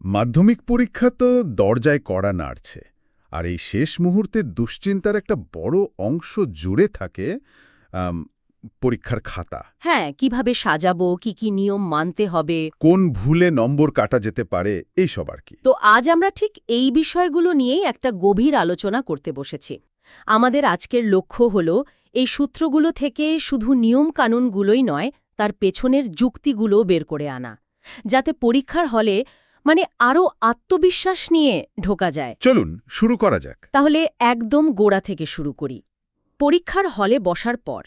মাধ্যমিক পরীক্ষা তো দরজায় কড়া নাড়ছে, আর এই শেষ মুহূর্তে দুশ্চিন্তার একটা বড় অংশ জুড়ে থাকে আম, পরীক্ষার খাতা। হ্যাঁ, কিভাবে সাজাবো, কি কি নিয়ম মানতে হবে। কোন ভুলে নম্বর কাটা যেতে পারে, এইসব আর কি। তো আজ আমরা ঠিক এই বিষয়গুলো নিয়েই একটা গভীর আলোচনা করতে বসেছি। আমাদের আজকের লক্ষ্য হল এই সূত্রগুলো থেকে শুধু নিয়ম কানুনগুলোই নয়, তার পেছনের যুক্তিগুলোও বের করে আনা, যাতে পরীক্ষার হলে আরও আত্মবিশ্বাস নিয়ে ঢোকা যায়। চলুন শুরু করা যাক। তাহলে একদম গোড়া থেকে শুরু করি। পরীক্ষার হলে বসার পর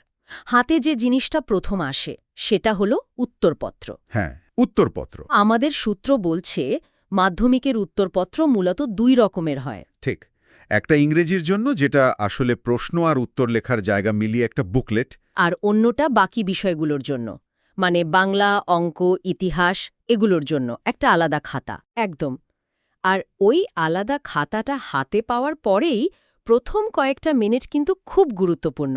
হাতে যে জিনিসটা প্রথম আসে সেটা হলো উত্তরপত্র। হ্যাঁ, উত্তরপত্র। আমাদের সূত্র বলছে মাধ্যমিকের উত্তরপত্র মূলত দুই রকমের হয়। ঠিক, একটা ইংরেজির জন্য, যেটা আসলে প্রশ্ন আর উত্তর লেখার জায়গা মিলিয়ে একটা বুকলেট, আর অন্যটা বাকি বিষয়গুলোর জন্য, বাংলা, অঙ্ক, ইতিহাস এগুলোর জন্য একটা আলাদা খাতা। একদম। আর ওই আলাদা খাতাটা হাতে পাওয়ার পরেই প্রথম কয়েকটা মিনিট কিন্তু খুব গুরুত্বপূর্ণ।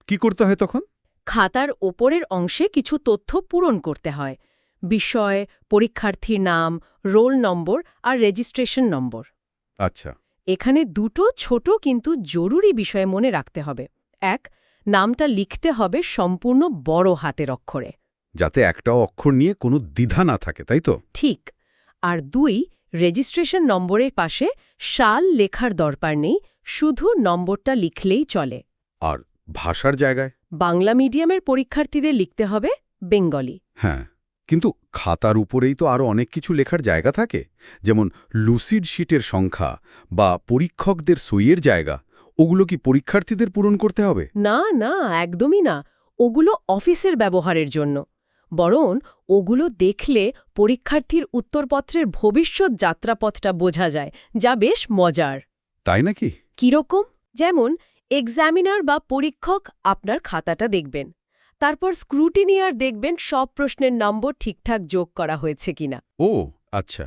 কি করতে হয় তখন? খাতার ওপরের অংশে কিছু তথ্য পূরণ করতে হয়: বিষয়, পরীক্ষার্থীর নাম, রোল নম্বর আর রেজিস্ট্রেশন নম্বর। আচ্ছা। এখানে দুটো ছোট কিন্তু জরুরি বিষয় মনে রাখতে হবে। এক, নামটা লিখতে হবে সম্পূর্ণ বড় হাতের অক্ষরে, যাতে একটাও অক্ষর নিয়ে কোনো দ্বিধা না থাকে, তাই তো? ঠিক। আর দুই, রেজিস্ট্রেশন নম্বরের পাশে সাল লেখার দরকার নেই, শুধু নম্বরটা লিখলেই চলে। আর ভাষার জায়গায়? বাংলা মিডিয়ামের পরীক্ষার্থীদের লিখতে হবে বেঙ্গলি। হ্যাঁ, কিন্তু খাতার উপরেই তো আরও অনেক কিছু লেখার জায়গা থাকে, যেমন লুসিড শিটের সংখ্যা বা পরীক্ষকদের সইয়ের জায়গা। ওগুলো কি পরীক্ষার্থীদের পূরণ করতে হবে? না না, একদমই না। ওগুলো অফিসের ব্যবহারের জন্য। বরং ওগুলো দেখলে পরীক্ষার্থীর উত্তরপত্রের ভবিষ্যৎ যাত্রাপথটা বোঝা যায়, যা বেশ মজার। তাই নাকি? কিরকম? যেমন এক্সামিনার বা পরীক্ষক আপনার খাতাটা দেখবেন, তারপর স্ক্রুটিনিয়ার দেখবেন সব প্রশ্নের নম্বর ঠিকঠাক যোগ করা হয়েছে কিনা। ও আচ্ছা,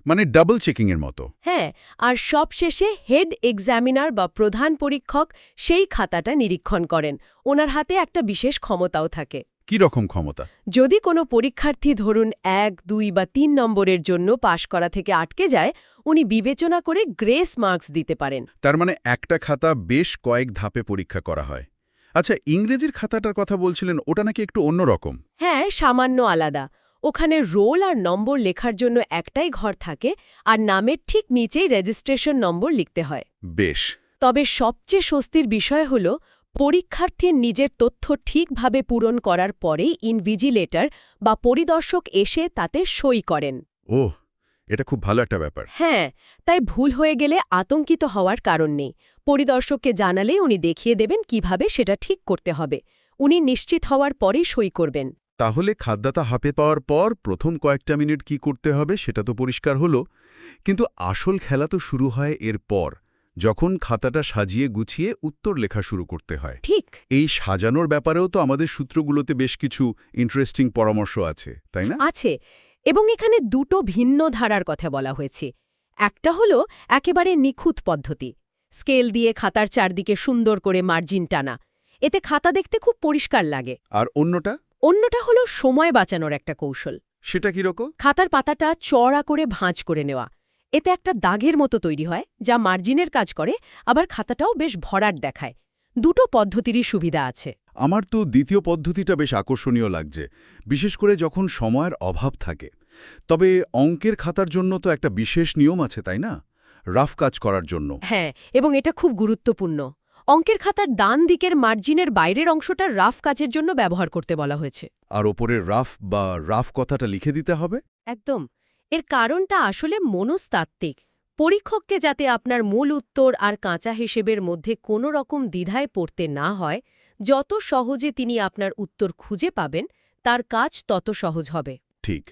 মানে ডাবল চেকিংয়ের মতো। হ্যাঁ, আর সবশেষে হেড এক্সামিনার বা প্রধান পরীক্ষক সেই খাতাটা নিরীক্ষণ করেন। ওনার হাতে একটা বিশেষ ক্ষমতাও থাকে। কি রকম ক্ষমতা? যদি কোনো পরীক্ষার্থী ধরুন 1, 2 বা 3 নম্বরের জন্য পাশ করা থেকে আটকে যায়, উনি বিবেচনা করে গ্রেস মার্কস দিতে পারেন। তার মানে একটা খাতা বেশ কয়েক ধাপে পরীক্ষা করা হয়। আচ্ছা, ইংরেজির খাতাটার কথা বলছিলেন, ওটা নাকি একটু অন্যরকম? হ্যাঁ, সামান্য আলাদা। ওখানে রোল আর নম্বর লেখার জন্য একটাই ঘর থাকে, আর নামের ঠিক নিচেই রেজিস্ট্রেশন নম্বর লিখতে হয়। বেশ। তবে সবচেয়ে স্বস্তির বিষয় হল পরীক্ষার্থীর নিজের তথ্য ঠিকভাবে পূরণ করার পরেই ইনভিজিলেটর বা পরিদর্শক এসে তাতে সই করেন। ওহ, এটা খুব ভালো একটা ব্যাপার। হ্যাঁ, তাই ভুল হয়ে গেলে আতঙ্কিত হওয়ার কারণ নেই। পরিদর্শককে জানালে উনি দেখিয়ে দেবেন কিভাবে সেটা ঠিক করতে হবে। উনি নিশ্চিত হওয়ার পরেই সই করবেন। তাহলে খাদ্যটা হাতে পাওয়ার পর প্রথম কয়েকটা মিনিট কি করতে হবে সেটা তো পরিষ্কার হলো, কিন্তু আসল খেলা তো শুরু হয় এরপর, যখন খাতাটা সাজিয়ে গুছিয়ে উত্তর লেখা শুরু করতে হয়। ঠিক এই সাজানোর ব্যাপারেও তো আমাদের সূত্রগুলোতে বেশ কিছু ইন্টারেস্টিং পরামর্শ আছে, তাই না? আছে, এবং এখানে দুটো ভিন্ন ধারার কথা বলা হয়েছে। একটা হলো একেবারে নিখুঁত পদ্ধতি, স্কেল দিয়ে খাতার চারদিকে সুন্দর করে মার্জিন টানা। এতে খাতা দেখতে খুব পরিষ্কার লাগে। আর অন্যটা? অন্যটা হলো সময় বাঁচানোর একটা কৌশল। সেটা কিরকম? খাতার পাতাটা চড়া করে ভাঁজ করে নেওয়া। এতে একটা দাগের মতো তৈরি হয়, যা মার্জিনের কাজ করে, আবার খাতাটাও বেশ ভরাট দেখায়। দুটো পদ্ধতিরই সুবিধা আছে। আমার তো দ্বিতীয় পদ্ধতিটা বেশ আকর্ষণীয় লাগছে, বিশেষ করে যখন সময়ের অভাব থাকে। তবে অঙ্কের খাতার জন্য তো একটা বিশেষ নিয়ম আছে, তাই না? রাফ কাজ করার জন্য। হ্যাঁ, এবং এটা খুব গুরুত্বপূর্ণ। অঙ্কের খাতার ডান দিকের মার্জিনের বাইরের অংশটা রাফ কাজের জন্য ব্যবহার করতে বলা হয়েছে। আর ওপরের রাফ বা রাফ কথাটা লিখে দিতে হবে? একদম। এর কারণটা আসলে মনস্তাত্ত্বিক। পরীক্ষককে যাতে আপনার মূল উত্তর আর কাঁচা হিসেবের মধ্যে কোনো রকম দ্বিধায় পড়তে না হয়, যত সহজে তিনি আপনার উত্তর খুঁজে পাবেন, তার কাজ তত সহজ হবে। ঠিক।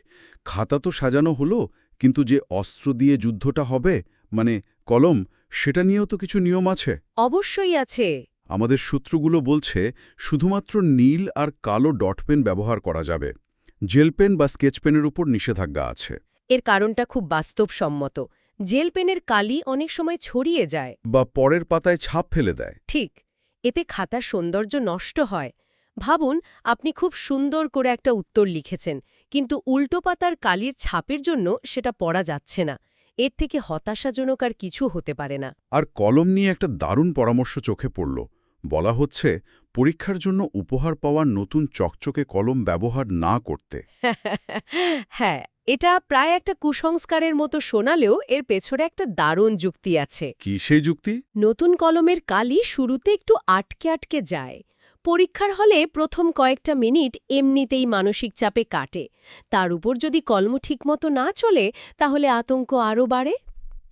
খাতা তো সাজানো হলো, কিন্তু যে অস্ত্র দিয়ে যুদ্ধটা হবে, মানে কলম, সেটা নিয়েও তো কিছু নিয়ম আছে। অবশ্যই আছে। আমাদের সূত্রগুলো বলছে শুধুমাত্র নীল আর কালো ডট পেন ব্যবহার করা যাবে। জেল পেন বা স্কেচ পেনের উপর নিষেধাজ্ঞা আছে। এর কারণটা খুব বাস্তবসম্মত। জেল পেনের কালি অনেক সময় ছড়িয়ে যায় বা পরের পাতায় ছাপ ফেলে দেয়। ঠিক, এতে খাতার সৌন্দর্য নষ্ট হয়। ভাবুন, আপনি খুব সুন্দর করে একটা উত্তর লিখেছেন, কিন্তু উল্টো পাতার কালির ছাপের জন্য সেটা পড়া যাচ্ছে না। এর থেকে হতাশাজনক আর কিছু হতে পারে না। আর কলম নিয়ে একটা দারুণ পরামর্শ চোখে পড়ল। বলা হচ্ছে পরীক্ষার জন্য উপহার পাওয়া নতুন চকচকে কলম ব্যবহার না করতে। হ্যাঁ, এটা প্রায় একটা কুসংস্কারের মতো শোনালেও এর পেছনে একটা দারুণ যুক্তি আছে। কি সেই যুক্তি? নতুন কলমের কালি শুরুতে একটু আটকে আটকে যায়। পরীক্ষার হলে প্রথম কয়েকটা মিনিট এমনিতেই মানসিক চাপে কাটে। তার উপর যদি কলম ঠিকমতো না চলে, তাহলে আতঙ্ক আরও বাড়ে।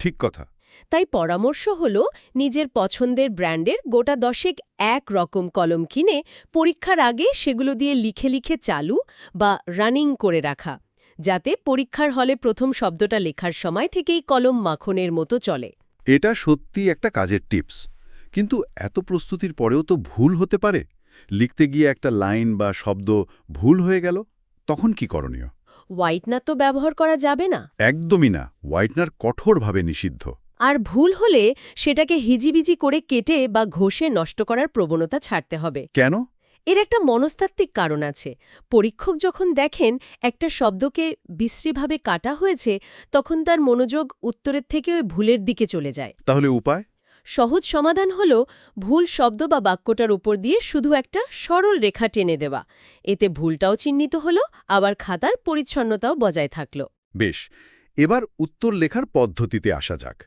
ঠিক কথা। তাই পরামর্শ হল নিজের পছন্দের ব্র্যান্ডের গোটা 10 এক রকম কলম কিনে পরীক্ষার আগে সেগুলো দিয়ে লিখে লিখে চালু বা রানিং করে রাখা, যাতে পরীক্ষার হলে প্রথম শব্দটা লেখার সময় থেকেই কলম মাখনের মতো চলে। এটা সত্যি একটা কাজের টিপস। কিন্তু এত প্রস্তুতির পরেও তো ভুল হতে পারে। লিখতে গিয়ে একটা লাইন বা শব্দ ভুল হয়ে গেল, তখন কি করণীয়? হোয়াইটনার তো ব্যবহার করা যাবে না। একদমই না, হোয়াইটনার কঠোরভাবে নিষিদ্ধ। আর ভুল হলে সেটাকে হিজিবিজি করে কেটে বা ঘষে নষ্ট করার প্রবণতা ছাড়তে হবে। কেন? এর একটা মনস্তাত্ত্বিক কারণ আছে। পরীক্ষক যখন দেখেন একটা শব্দকে বিশ্রীভাবে কাটা হয়েছে, তখন তার মনোযোগ উত্তরের থেকে ওই ভুলের দিকে চলে যায়। তাহলে উপায়? সহজ সমাধান হল ভুল শব্দ বা বাক্যটার উপর দিয়ে শুধু একটা সরল রেখা টেনে দেওয়া। এতে ভুলটাও চিহ্নিত হলো, আবার খাতার পরিচ্ছন্নতাও বজায় থাকল। বেশ, এবার উত্তর লেখার পদ্ধতিতে আসা যাক।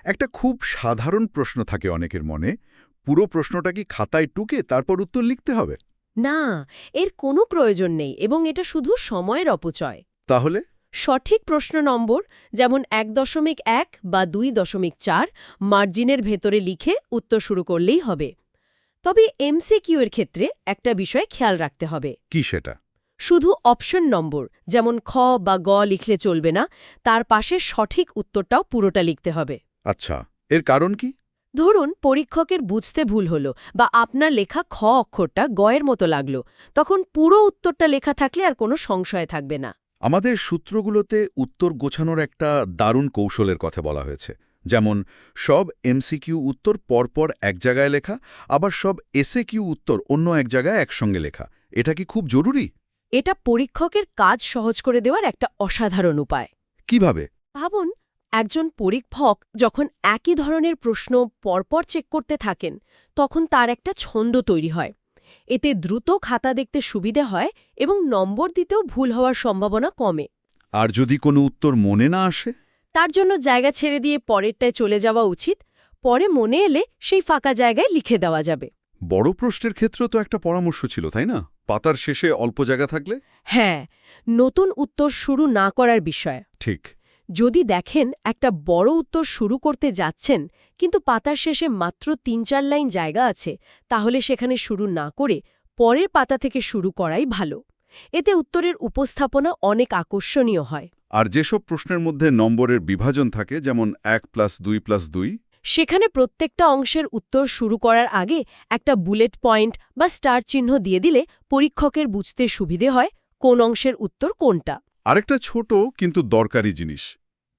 একটা খুব সাধারণ প্রশ্ন থাকে অনেকের মনে, পুরো প্রশ্নটা কি খাতায় টুকে তারপর উত্তর লিখতে হবে? না, এর কোনো প্রয়োজন নেই এবং এটা শুধু সময়ের অপচয়। তাহলে সঠিক প্রশ্ন নম্বর, যেমন 1.1 বা 2.4, মার্জিনের ভেতরে লিখে উত্তর শুরু করলেই হবে। তবে এমসিকিউ এর ক্ষেত্রে একটা বিষয় খেয়াল রাখতে হবে। কি সেটা? শুধু অপশন নম্বর, যেমন খ বা গ লিখলে চলবে না, তার পাশে সঠিক উত্তরটাও পুরোটা লিখতে হবে। আচ্ছা, এর কারণ কি? ধরুন পরীক্ষকের বুঝতে ভুল হলো বা আপনার লেখা খ অক্ষরটা গয়ের মতো লাগলো, তখন পুরো উত্তরটা লেখা থাকলে আর কোনো সংশয় থাকবে না। আমাদের সূত্রগুলোতে উত্তর গোছানোর একটা দারুণ কৌশলের কথা বলা হয়েছে। যেমন সব এমসিকিউ উত্তর পরপর এক জায়গায় লেখা, আবার সব এসএকিউ উত্তর অন্য এক জায়গায় একসঙ্গে লেখা। এটা কি খুব জরুরি? এটা পরীক্ষকের কাজ সহজ করে দেওয়ার একটা অসাধারণ উপায়। কিভাবে? ভাবুন, একজন পরীক্ষক যখন একই ধরনের প্রশ্ন পরপর চেক করতে থাকেন, তখন তার একটা ছন্দ তৈরি হয়। এতে দ্রুত খাতা দেখতে সুবিধে হয় এবং নম্বর দিতেও ভুল হওয়ার সম্ভাবনা কমে। আর যদি কোনো উত্তর মনে না আসে? তার জন্য জায়গা ছেড়ে দিয়ে পরেরটায় চলে যাওয়া উচিত। পরে মনে এলে সেই ফাঁকা জায়গায় লিখে দেওয়া যাবে। বড় প্রশ্নের ক্ষেত্রেও তো একটা পরামর্শ ছিল, তাই না? পাতার শেষে অল্প জায়গা থাকলে? হ্যাঁ, নতুন উত্তর শুরু না করার বিষয়। ঠিক। যদি দেখেন একটা বড় উত্তর শুরু করতে যাচ্ছেন, কিন্তু পাতার শেষে মাত্র 3-4 লাইন জায়গা আছে, তাহলে সেখানে শুরু না করে পরের পাতা থেকে শুরু করাই ভালো। এতে উত্তরের উপস্থাপনা অনেক আকর্ষণীয় হয়। আর যেসব প্রশ্নের মধ্যে নম্বরের বিভাজন থাকে, যেমন 1+2+2, সেখানে প্রত্যেকটা অংশের উত্তর শুরু করার আগে একটা বুলেট পয়েন্ট বা স্টার চিহ্ন দিয়ে দিলে পরীক্ষকের বুঝতে সুবিধে হয় কোন অংশের উত্তর কোনটা। আরেকটা ছোট কিন্তু দরকারি জিনিস,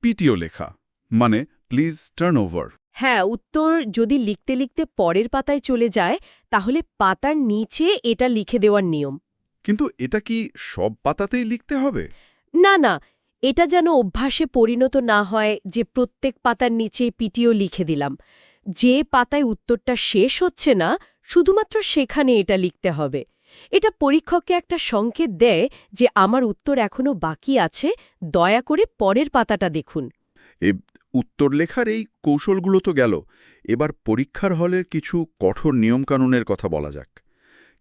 পিটিও লেখা, মানে প্লিজ টার্ন ওভার। হ্যাঁ, উত্তর যদি লিখতে লিখতে পরের পাতায় চলে যায়, তাহলে পাতার নিচে এটা লিখে দেওয়ার নিয়ম। কিন্তু এটা কি সব পাতাতেই লিখতে হবে? না না, এটা যেন অভ্যাসে পরিণত না হয় যে প্রত্যেক পাতার নিচে পিটিও লিখে দিলাম। যে পাতায় উত্তরটা শেষ হচ্ছে না, শুধুমাত্র সেখানে এটা লিখতে হবে। এটা পরীক্ষককে একটা সংকেত দেয় যে আমার উত্তর এখনো বাকি আছে, দয়া করে পরের পাতাটা দেখুন। এই উত্তর লেখার এই কৌশলগুলো তো গেল, এবার পরীক্ষার হলের কিছু কঠোর নিয়মকানুনের কথা বলা যাক।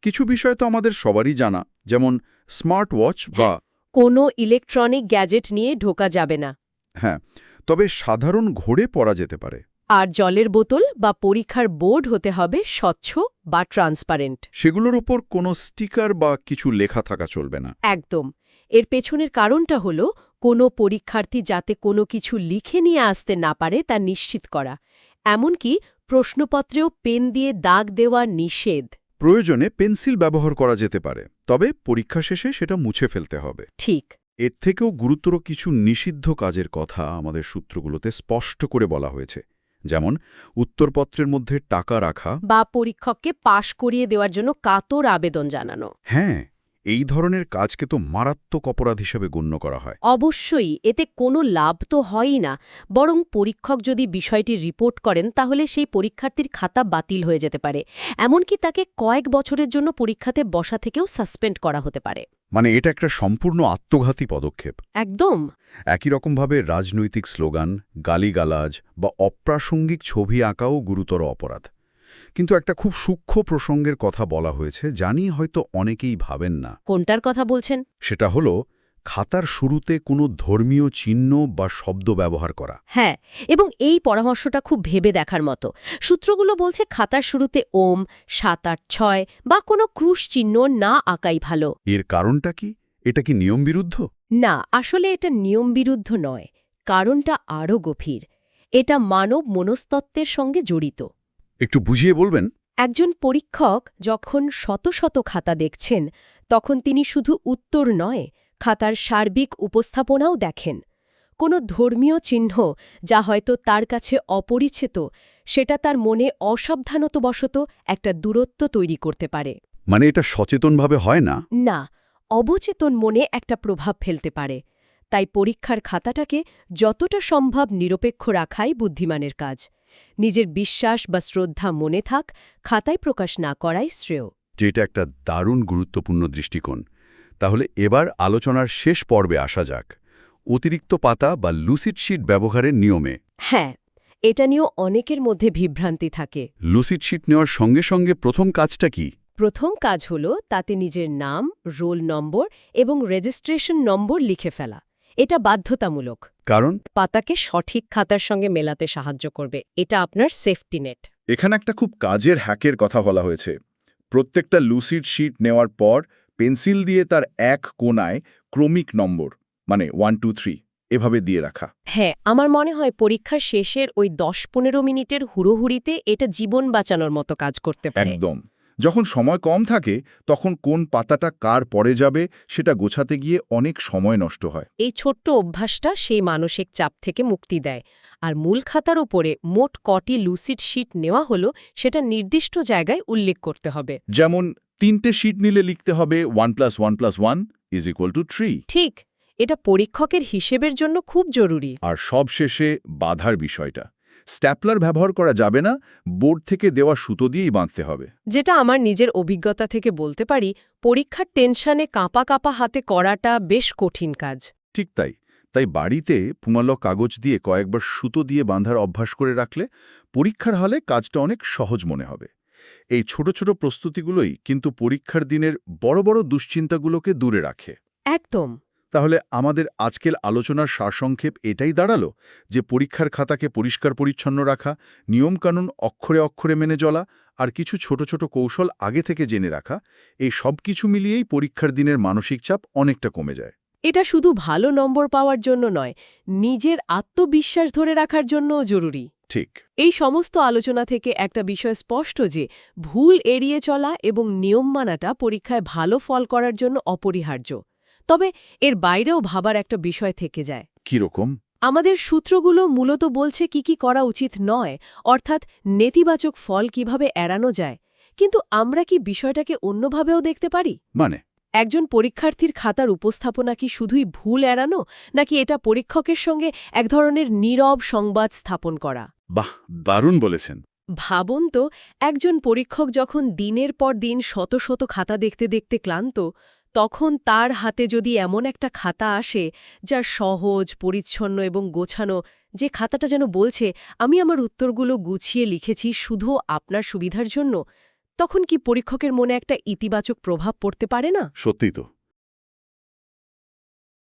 কিছু বিষয় তো আমাদের সবারই জানা, যেমন স্মার্ট ওয়াচ বা কোনো ইলেকট্রনিক গ্যাজেট নিয়ে ঢোকা যাবে না। হ্যাঁ, তবে সাধারণ ঘোরে পড়া যেতে পারে। আর জলের বোতল বা পরীক্ষার বোর্ড হতে হবে স্বচ্ছ বা ট্রান্সপারেন্ট। সেগুলোর ওপর কোনো স্টিকার বা কিছু লেখা থাকা চলবে না। একদম। এর পেছনের কারণটা হলো কোনো পরীক্ষার্থী যাতে কোনো কিছু লিখে নিয়ে আসতে না পারে তা নিশ্চিত করা। এমনকি প্রশ্নপত্রেও পেন দিয়ে দাগ দেওয়া নিষেধ। প্রয়োজনে পেন্সিল ব্যবহার করা যেতে পারে, তবে পরীক্ষা শেষে সেটা মুছে ফেলতে হবে। ঠিক। এর থেকেও গুরুতর কিছু নিষিদ্ধ কাজের কথা আমাদের সূত্রগুলোতে স্পষ্ট করে বলা হয়েছে, যেমন উত্তরপত্রের মধ্যে টাকা রাখা বা পরীক্ষককে পাশ করিয়ে দেওয়ার জন্য কাতর আবেদন জানানো। হ্যাঁ, এই ধরনের কাজকে তো মারাত্মক অপরাধ হিসেবে গণ্য করা হয়। অবশ্যই এতে কোনো লাভ তো হয়ই না, বরং পরীক্ষক যদি বিষয়টি রিপোর্ট করেন তাহলে সেই পরীক্ষার্থীর খাতা বাতিল হয়ে যেতে পারে, এমনকি তাকে কয়েক বছরের জন্য পরীক্ষাতে বসা থেকেও সাসপেন্ড করা হতে পারে। মানে এটা একটা সম্পূর্ণ আত্মঘাতী পদক্ষেপ। একদম। একই রকমভাবে রাজনৈতিক স্লোগান, গালিগালাজ বা অপ্রাসঙ্গিক ছবি আঁকাও গুরুতর অপরাধ। কিন্তু একটা খুব সূক্ষ্ম প্রসঙ্গের কথা বলা হয়েছে, জানি হয়তো অনেকেই ভাবেন না। কোনটার কথা বলছেন? সেটা হলো খাতার শুরুতে কোনো ধর্মীয় চিহ্ন বা শব্দ ব্যবহার করা। হ্যাঁ, এবং এই পরামর্শটা খুব ভেবে দেখার মতো। সূত্রগুলো বলছে খাতার শুরুতে ওম, ৭, ৮, ৬ বা কোনো ক্রুশ চিহ্ন না আঁকাই ভালো। এর কারণটা কি? এটা কি নিয়মবিরুদ্ধ? না, আসলে এটা নিয়মবিরুদ্ধ নয়। কারণটা আরও গভীর। এটা মানব মনস্তত্ত্বের সঙ্গে জড়িত। একটু বুঝিয়ে বলবেন? একজন পরীক্ষক যখন শত শত খাতা দেখছেন, তখন তিনি শুধু উত্তর নয়, খাতার সার্বিক উপস্থাপনাও দেখেন। কোনো ধর্মীয় চিহ্ন যা হয়তো তার কাছে অপরিচিত, সেটা তার মনে অসাবধানতাবশত একটা দূরত্ব তৈরি করতে পারে। মানে এটা সচেতনভাবে হয় না? না, অবচেতন মনে একটা প্রভাব ফেলতে পারে। তাই পরীক্ষার খাতাটাকে যতটা সম্ভব নিরপেক্ষ রাখাই বুদ্ধিমানের কাজ। নিজের বিশ্বাস বা শ্রদ্ধা মনে থাক, খাতায় প্রকাশ না করাই শ্রেয়। যেটা একটা দারুণ গুরুত্বপূর্ণ দৃষ্টিকোণ। তাহলে এবার আলোচনার শেষ পর্বে আসা যাক, অতিরিক্ত পাতা বা লুসিড শিট ব্যবহারের নিয়মে। হ্যাঁ, এটা নিয়েও অনেকের মধ্যে বিভ্রান্তি থাকে। লুসিড শিট নেওয়ার সঙ্গে সঙ্গে প্রথম কাজটা কি? প্রথম কাজ হল তাতে নিজের নাম, রোল নম্বর এবং রেজিস্ট্রেশন নম্বর লিখে ফেলা। এটা বাধ্যতামূলক। কারণ পাতাকে সঠিক খাতার সঙ্গে মেলাতে সাহায্য করবে। এটা আপনার সেফটি নেট। এখানে একটা খুব কাজের হ্যাকের কথা বলা হয়েছে। প্রত্যেকটা লুসিড শিট নেওয়ার পর পেন্সিল দিয়ে তার এক কোণায় ক্রমিক নম্বর, মানে 1, 2, 3 এভাবে দিয়ে রাখা। হ্যাঁ, আমার মনে হয় পরীক্ষার শেষের ওই ১০-১৫ মিনিটের হুড়োহুড়িতে এটা জীবন বাঁচানোর মতো কাজ করতে পারে। একদম। যখন সময় কম থাকে তখন কোন পাতাটা কার পরে যাবে সেটা গোছাতে গিয়ে অনেক সময় নষ্ট হয়। এই ছোট্ট অভ্যাসটা সেই মানসিক চাপ থেকে মুক্তি দেয়। আর মূল খাতার উপরে মোট কটি লুসিড শিট নেওয়া হলো সেটা নির্দিষ্ট জায়গায় উল্লেখ করতে হবে। যেমন 3টে শিট নিলে লিখতে হবে 1 + 1 + 1 = 3। ঠিক, এটা পরীক্ষকের হিসেবের জন্য খুব জরুরি। আর সবশেষে বাঁধার বিষয়টা। স্ট্যাপলার ব্যবহার করা যাবে না, বোর্ড থেকে দেওয়া সুতো দিয়েই বাঁধতে হবে। যেটা আমার নিজের অভিজ্ঞতা থেকে বলতে পারি, পরীক্ষার টেনশনে কাঁপা কাঁপা হাতে করাটা বেশ কঠিন কাজ। ঠিক তাই। তাই বাড়িতে পুমালো কাগজ দিয়ে কয়েকবার সুতো দিয়ে বাঁধার অভ্যাস করে রাখলে পরীক্ষার হলে কাজটা অনেক সহজ মনে হবে। এই ছোট ছোট প্রস্তুতিগুলোই কিন্তু পরীক্ষার দিনের বড় বড় দুশ্চিন্তাগুলোকে দূরে রাখে। একদম। তাহলে আমাদের আজকের আলোচনার সারসংক্ষেপ এটাই দাঁড়ালো যে পরীক্ষার খাতাকে পরিষ্কার পরিচ্ছন্ন রাখা, নিয়মকানুন অক্ষরে অক্ষরে মেনে চলা আর কিছু ছোট ছোট কৌশল আগে থেকে জেনে রাখা, এই সব কিছু মিলিয়েই পরীক্ষার দিনের মানসিক চাপ অনেকটা কমে যায়। এটা শুধু ভালো নম্বর পাওয়ার জন্য নয়, নিজের আত্মবিশ্বাস ধরে রাখার জন্যও জরুরি। ঠিক। এই সমস্ত আলোচনা থেকে একটা বিষয় স্পষ্ট যে ভুল এড়িয়ে চলা এবং নিয়ম মানাটা পরীক্ষায় ভালো ফল করার জন্য অপরিহার্য। তবে এর বাইরেও ভাবার একটা বিষয় থেকে যায়। কিরকম? আমাদের সূত্রগুলো মূলত বলছে কি করা উচিত নয়, অর্থাৎ নেতিবাচক ফল কিভাবে এড়ানো যায়। কিন্তু আমরা কি বিষয়টাকে অন্যভাবেও দেখতে পারি? মানে একজন পরীক্ষার্থীর খাতার উপস্থাপনা কি শুধুই ভুল এড়ানো, নাকি এটা পরীক্ষকের সঙ্গে এক ধরনের নীরব সংবাদ স্থাপন করা? বাহ, দারুণ বলেছেন। ভাবুন তো, একজন পরীক্ষক যখন দিনের পর দিন শত শত খাতা দেখতে দেখতে ক্লান্ত, তখন তার হাতে যদি এমন একটা খাতা আসে যা সহজ, পরিচ্ছন্ন এবং গোছানো, যে খাতাটা যেন বলছে আমি আমার উত্তরগুলো গুছিয়ে লিখেছি শুধু আপনার সুবিধার জন্য, তখন কি পরীক্ষকের মনে একটা ইতিবাচক প্রভাব পড়তে পারে না? সত্যি তো।